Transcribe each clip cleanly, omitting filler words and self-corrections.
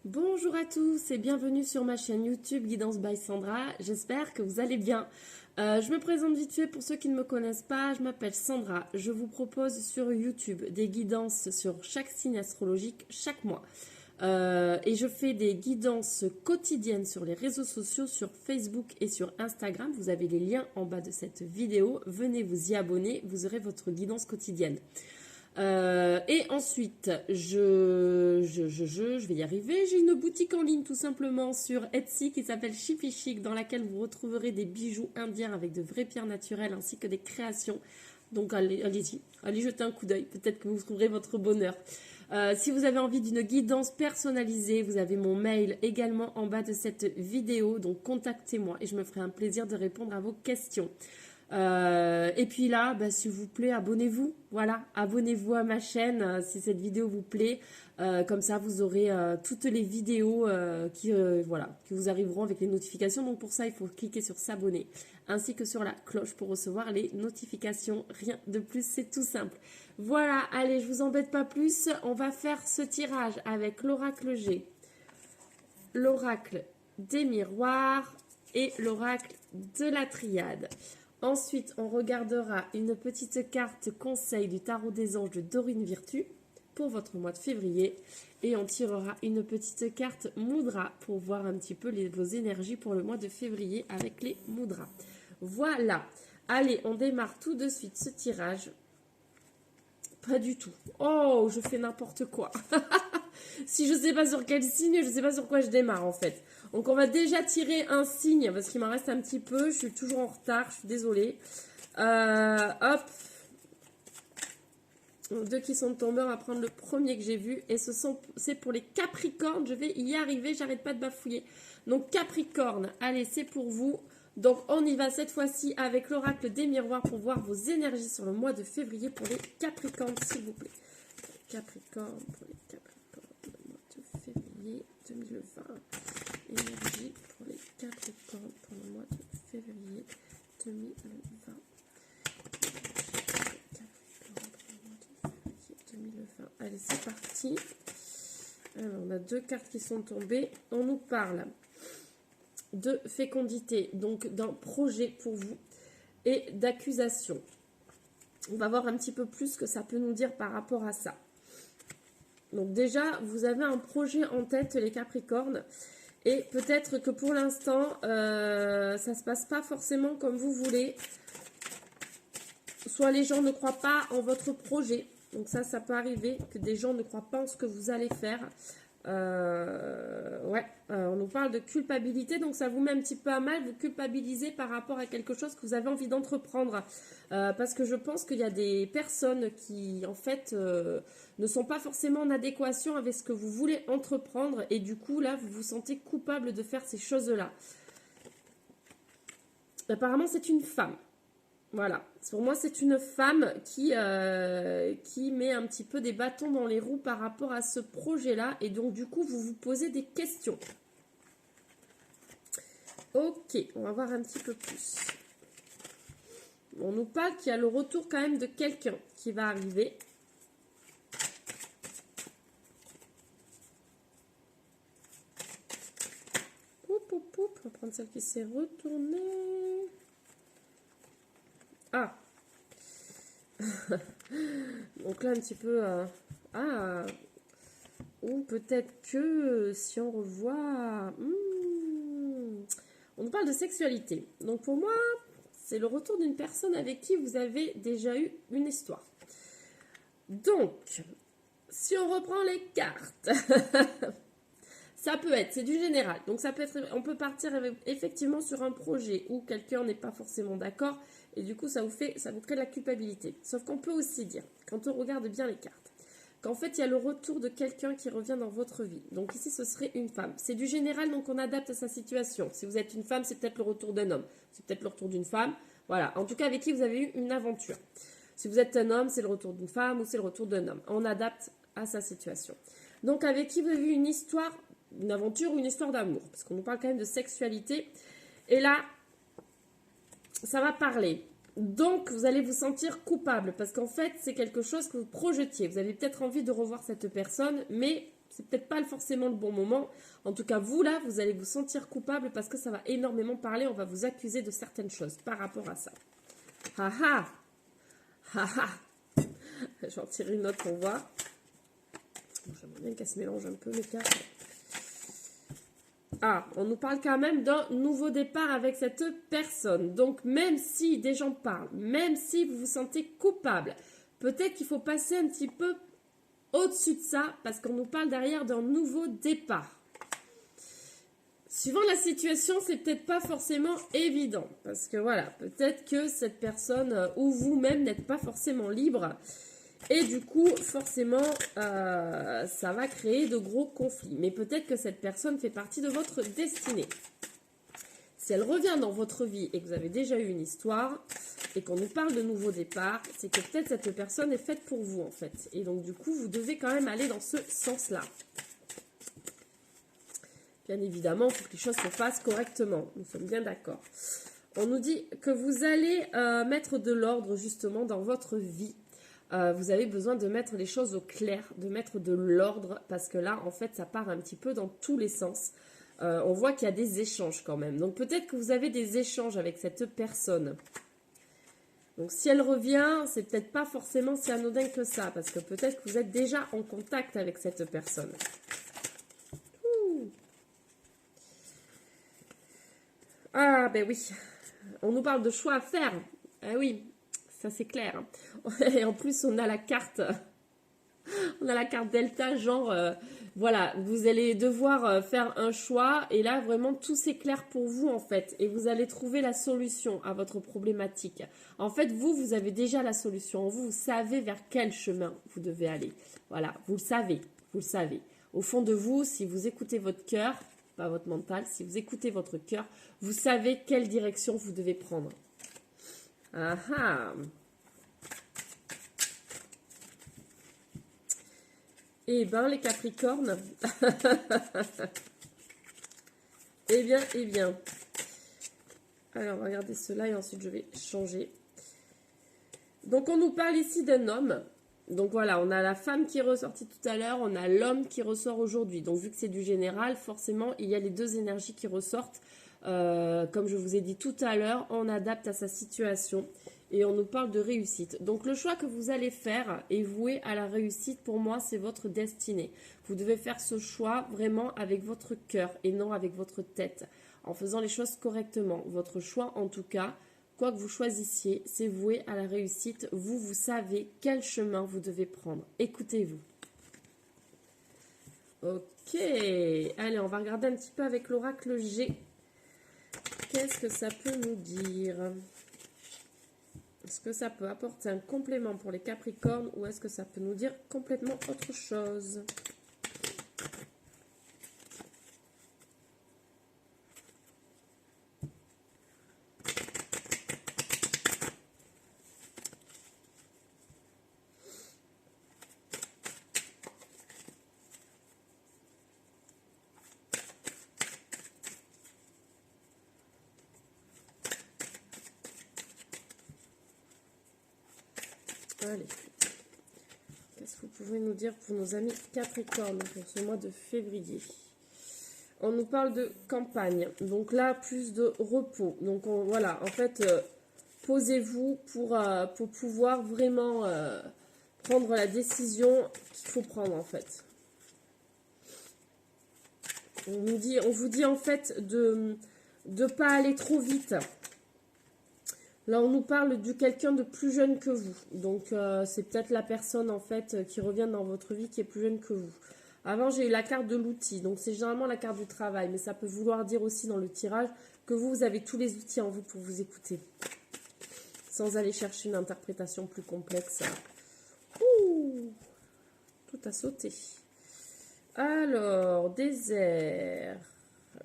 Bonjour à tous et bienvenue sur ma chaîne YouTube Guidance by Sandra. J'espère que vous allez bien. Je me présente vite fait pour ceux qui ne me connaissent pas. Je m'appelle Sandra. Je vous propose sur YouTube des guidances sur chaque signe astrologique chaque mois. Et je fais des guidances quotidiennes sur les réseaux sociaux, sur Facebook et sur Instagram. Vous avez les liens en bas de cette vidéo. Venez vous y abonner. Vous aurez votre guidance quotidienne. Et ensuite, je vais y arriver. J'ai une boutique en ligne tout simplement sur Etsy qui s'appelle Chiffy Chic, dans laquelle vous retrouverez des bijoux indiens avec de vraies pierres naturelles ainsi que des créations. Donc allez-y, allez jeter un coup d'œil. Peut-être que vous trouverez votre bonheur. Si vous avez envie d'une guidance personnalisée, vous avez mon mail également en bas de cette vidéo. Donc contactez-moi et je me ferai un plaisir de répondre à vos questions. Et puis là, s'il vous plaît, abonnez-vous. Voilà, abonnez-vous à ma chaîne si cette vidéo vous plaît. Comme ça, vous aurez toutes les vidéos qui vous arriveront avec les notifications. Donc pour ça, il faut cliquer sur s'abonner, ainsi que sur la cloche pour recevoir les notifications. Rien de plus, c'est tout simple. Voilà, allez, je vous embête pas plus. On va faire ce tirage avec l'oracle G, l'oracle des miroirs et l'oracle de la triade. Ensuite, on regardera une petite carte conseil du tarot des anges de Dorine Virtue pour votre mois de février. Et on tirera une petite carte Moudra pour voir un petit peu vos énergies pour le mois de février avec les Moudras. Voilà. Allez, on démarre tout de suite ce tirage. Pas du tout. Oh, je fais n'importe quoi. Si je ne sais pas sur quel signe, je ne sais pas sur quoi je démarre en fait. Donc on va déjà tirer un signe parce qu'il m'en reste un petit peu. Je suis toujours en retard, je suis désolée. Hop. Deux qui sont tombés, on va prendre le premier que j'ai vu. Et c'est pour les Capricornes. Je vais y arriver, j'arrête pas de bafouiller. Donc Capricorne, allez, c'est pour vous. Donc on y va cette fois-ci avec l'oracle des miroirs pour voir vos énergies sur le mois de février pour les Capricornes, s'il vous plaît. Capricorne, pour les Capricornes, le mois de février 2020. Énergie pour les Capricornes pour le mois de février 2020. Allez, c'est parti. Alors, on a deux cartes qui sont tombées. On nous parle de fécondité, donc d'un projet pour vous, et d'accusation. On va voir un petit peu plus ce que ça peut nous dire par rapport à ça. Donc déjà, vous avez un projet en tête, les Capricornes, et peut-être que pour l'instant, ça ne se passe pas forcément comme vous voulez. Soit les gens ne croient pas en votre projet. Donc ça peut arriver que des gens ne croient pas en ce que vous allez faire. On nous parle de culpabilité, donc ça vous met un petit peu à mal, vous culpabilisez par rapport à quelque chose que vous avez envie d'entreprendre. Parce que je pense qu'il y a des personnes qui, en fait, ne sont pas forcément en adéquation avec ce que vous voulez entreprendre. Et du coup, là, vous vous sentez coupable de faire ces choses-là. Apparemment, c'est une femme. Voilà, pour moi c'est une femme qui met un petit peu des bâtons dans les roues par rapport à ce projet-là. Et donc du coup vous vous posez des questions. Ok, on va voir un petit peu plus. On nous parle qu'il y a le retour quand même de quelqu'un qui va arriver. On va prendre celle qui s'est retournée. Ah. Donc là un petit peu ou peut-être que si on revoit on nous parle de sexualité. Donc pour moi c'est le retour d'une personne avec qui vous avez déjà eu une histoire. Donc si on reprend les cartes ça peut être, c'est du général. Donc ça peut être, on peut partir effectivement sur un projet où quelqu'un n'est pas forcément d'accord et du coup ça vous crée de la culpabilité. Sauf qu'on peut aussi dire, quand on regarde bien les cartes, qu'en fait il y a le retour de quelqu'un qui revient dans votre vie. Donc ici ce serait une femme. C'est du général, donc on adapte à sa situation. Si vous êtes une femme, c'est peut-être le retour d'un homme. C'est peut-être le retour d'une femme. Voilà, en tout cas avec qui vous avez eu une aventure. Si vous êtes un homme, c'est le retour d'une femme ou c'est le retour d'un homme. On adapte à sa situation. Donc avec qui vous avez eu une histoire, une aventure ou une histoire d'amour, parce qu'on nous parle quand même de sexualité. Et là, ça va parler. Donc, vous allez vous sentir coupable, parce qu'en fait, c'est quelque chose que vous projetiez. Vous avez peut-être envie de revoir cette personne, mais c'est peut-être pas forcément le bon moment. En tout cas, vous là, vous allez vous sentir coupable parce que ça va énormément parler. On va vous accuser de certaines choses par rapport à ça. Ha ha! Ha ha! Je vais en tirer une autre pour voir. Bon, j'aimerais bien qu'elle se mélange un peu les cartes. Ah, on nous parle quand même d'un nouveau départ avec cette personne. Donc, même si des gens parlent, même si vous vous sentez coupable, peut-être qu'il faut passer un petit peu au-dessus de ça, parce qu'on nous parle derrière d'un nouveau départ. Suivant la situation, c'est peut-être pas forcément évident, parce que voilà, peut-être que cette personne ou vous-même n'êtes pas forcément libre, et du coup, forcément, ça va créer de gros conflits. Mais peut-être que cette personne fait partie de votre destinée. Si elle revient dans votre vie et que vous avez déjà eu une histoire et qu'on nous parle de nouveau départ, c'est que peut-être cette personne est faite pour vous en fait. Et donc du coup, vous devez quand même aller dans ce sens-là. Bien évidemment, il faut que les choses se fassent correctement. Nous sommes bien d'accord. On nous dit que vous allez mettre de l'ordre justement dans votre vie. Vous avez besoin de mettre les choses au clair, de mettre de l'ordre, parce que là, en fait, ça part un petit peu dans tous les sens. On voit qu'il y a des échanges quand même. Donc peut-être que vous avez des échanges avec cette personne. Donc si elle revient, c'est peut-être pas forcément si anodin que ça, parce que peut-être que vous êtes déjà en contact avec cette personne. Ouh. Ah ben oui, on nous parle de choix à faire. Ah oui, ça c'est clair. Et en plus on a la carte delta, genre voilà, vous allez devoir faire un choix et là vraiment tout s'éclaire pour vous en fait et vous allez trouver la solution à votre problématique. En fait, vous avez déjà la solution, vous savez vers quel chemin vous devez aller. Voilà, vous le savez. Au fond de vous, si vous écoutez votre cœur, pas votre mental, si vous écoutez votre cœur, vous savez quelle direction vous devez prendre. Ah ah. Eh bien, les Capricornes. Eh bien. Alors, regardez cela et ensuite je vais changer. Donc, on nous parle ici d'un homme. Donc, voilà, on a la femme qui est ressortie tout à l'heure, on a l'homme qui ressort aujourd'hui. Donc, vu que c'est du général, forcément, il y a les deux énergies qui ressortent. Comme je vous ai dit tout à l'heure, on adapte à sa situation. Et on nous parle de réussite. Donc le choix que vous allez faire est voué à la réussite. Pour moi, c'est votre destinée. Vous devez faire ce choix vraiment avec votre cœur et non avec votre tête. En faisant les choses correctement. Votre choix, en tout cas, quoi que vous choisissiez, c'est voué à la réussite. Vous savez quel chemin vous devez prendre. Écoutez-vous. Ok. Allez, on va regarder un petit peu avec l'oracle G. Qu'est-ce que ça peut nous dire ? Est-ce que ça peut apporter un complément pour les Capricornes ou est-ce que ça peut nous dire complètement autre chose? Allez, qu'est-ce que vous pouvez nous dire pour nos amis Capricornes pour ce mois de février? On nous parle de campagne, donc là, plus de repos. Donc voilà, en fait, posez-vous pour pouvoir vraiment prendre la décision qu'il faut prendre, en fait. On vous dit en fait de ne pas aller trop vite. Là, on nous parle de quelqu'un de plus jeune que vous. Donc, c'est peut-être la personne, en fait, qui revient dans votre vie qui est plus jeune que vous. Avant, j'ai eu la carte de l'outil. Donc, c'est généralement la carte du travail. Mais ça peut vouloir dire aussi dans le tirage que vous avez tous les outils en vous pour vous écouter. Sans aller chercher une interprétation plus complexe. Ouh, tout a sauté. Alors, désert,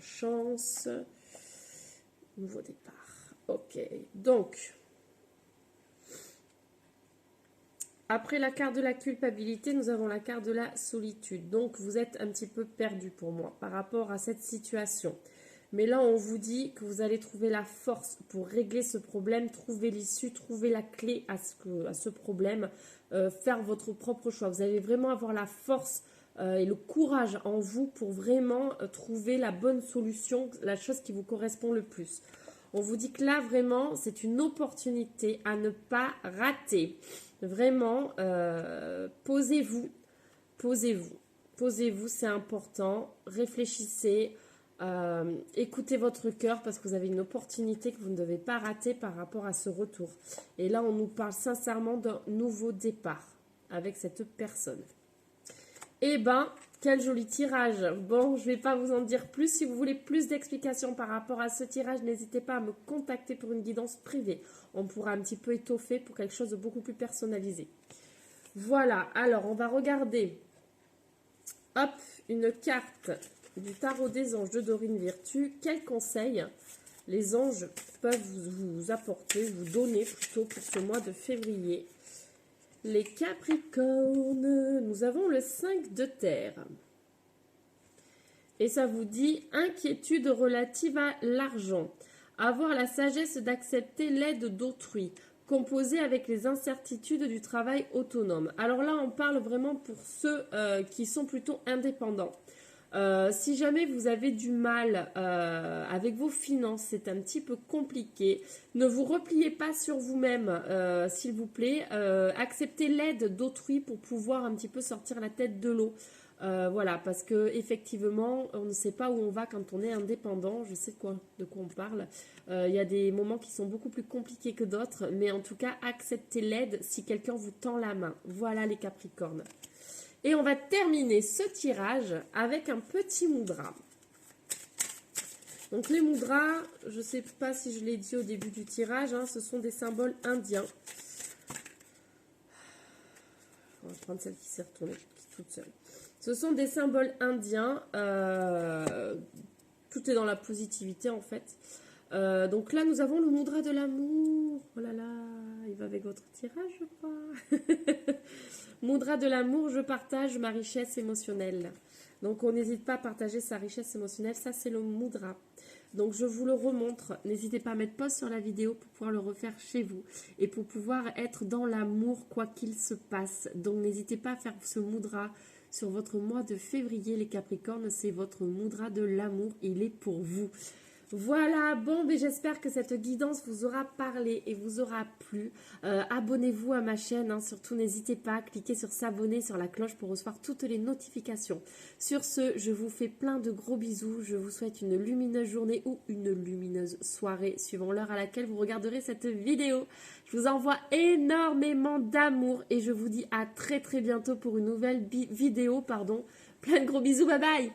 chance, nouveau départ. Ok, donc, après la carte de la culpabilité, nous avons la carte de la solitude. Donc, vous êtes un petit peu perdu pour moi par rapport à cette situation. Mais là, on vous dit que vous allez trouver la force pour régler ce problème, trouver l'issue, trouver la clé à ce problème, faire votre propre choix. Vous allez vraiment avoir la force et le courage en vous pour vraiment trouver la bonne solution, la chose qui vous correspond le plus. On vous dit que là, vraiment, c'est une opportunité à ne pas rater. Vraiment, posez-vous, c'est important. Réfléchissez, écoutez votre cœur parce que vous avez une opportunité que vous ne devez pas rater par rapport à ce retour. Et là, on nous parle sincèrement d'un nouveau départ avec cette personne. Eh ben, quel joli tirage. Bon, je ne vais pas vous en dire plus. Si vous voulez plus d'explications par rapport à ce tirage, n'hésitez pas à me contacter pour une guidance privée. On pourra un petit peu étoffer pour quelque chose de beaucoup plus personnalisé. Voilà, alors on va regarder, hop, une carte du tarot des anges de Dorine Virtue. Quels conseils les anges peuvent vous apporter, vous donner plutôt pour ce mois de février? Les Capricornes, nous avons le 5 de terre. Et ça vous dit inquiétude relative à l'argent. Avoir la sagesse d'accepter l'aide d'autrui. Composer avec les incertitudes du travail autonome. Alors là, on parle vraiment pour ceux qui sont plutôt indépendants. Si jamais vous avez du mal avec vos finances, c'est un petit peu compliqué. Ne vous repliez pas sur vous-même, s'il vous plaît. Acceptez l'aide d'autrui pour pouvoir un petit peu sortir la tête de l'eau. Voilà, parce que effectivement, on ne sait pas où on va quand on est indépendant. Je sais de quoi on parle. Il y a des moments qui sont beaucoup plus compliqués que d'autres, mais en tout cas, acceptez l'aide si quelqu'un vous tend la main. Voilà les Capricornes. Et on va terminer ce tirage avec un petit mudra. Donc les mudras, je ne sais pas si je l'ai dit au début du tirage, hein, ce sont des symboles indiens. On va prendre celle qui s'est retournée toute seule. Ce sont des symboles indiens. Tout est dans la positivité en fait. Donc là, nous avons le mudra de l'amour. Oh là là, il va avec votre tirage, je crois. Mudra de l'amour, je partage ma richesse émotionnelle. Donc, on n'hésite pas à partager sa richesse émotionnelle. Ça, c'est le mudra. Donc, je vous le remontre. N'hésitez pas à mettre pause sur la vidéo pour pouvoir le refaire chez vous et pour pouvoir être dans l'amour quoi qu'il se passe. Donc, n'hésitez pas à faire ce mudra sur votre mois de février, les Capricornes. C'est votre mudra de l'amour. Il est pour vous. Voilà, bon, mais j'espère que cette guidance vous aura parlé et vous aura plu. Abonnez-vous à ma chaîne, hein, surtout n'hésitez pas à cliquer sur s'abonner, sur la cloche pour recevoir toutes les notifications. Sur ce, je vous fais plein de gros bisous. Je vous souhaite une lumineuse journée ou une lumineuse soirée, suivant l'heure à laquelle vous regarderez cette vidéo. Je vous envoie énormément d'amour et je vous dis à très très bientôt pour une nouvelle vidéo. Plein de gros bisous, bye bye.